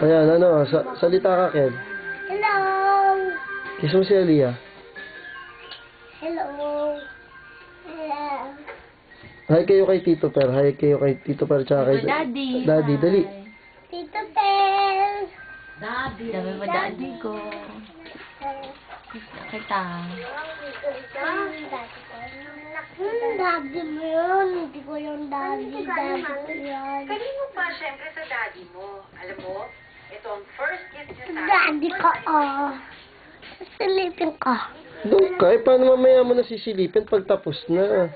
Ayan, ano, salita ka, Ken. Hello. Kiss mo si Aliyah. Hello. Hello. Hi kayo kay Tito Per. Hi kayo kay Tito Per tsaka kay Daddy. Daddy, dali. Tito Tel. Daddy. Sabi mo daddy ko. Kita. Daddy mo yun. Hindi ko yung daddy. Daddy ko yan. Kanino pa, syempre sa daddy mo. Alam mo, ito ang first kiss niya sa Daddy ka, oh. Silipin ka. Doon ka, paano mamaya mo na sisilipin pag tapos na?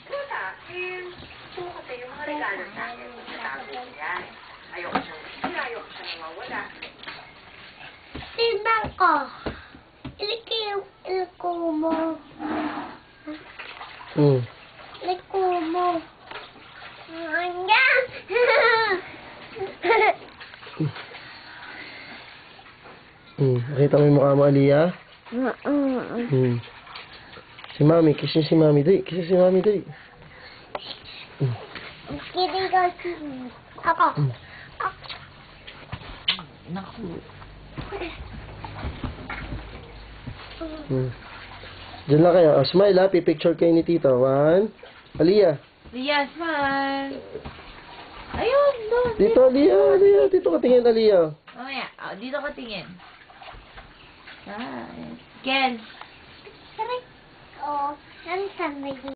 Wala, gusto ko sa'yo yung mga regalo sa akin. Natago ko yan. Ayoko siyang sira, ayoko siyang mawala. Tignan ko. Iliko mo. Iliko mo. Ayan. Nakita mo yung mukha mo, Aliyah? Si Mami, kiss niyo si Mami. Dali, kiss niyo si Mami, dali. Kidding ka. Ako. Naku. Diyan lang kayo. Oh, smile ha, pipicture kayo ni Tito. 1. Aliyah. Yes, man. Ayun, doon. Dito, Aliyah. Dito ka tingin, Aliyah. Mamaya, dito ka tingin. Ken. Sabi ko, saan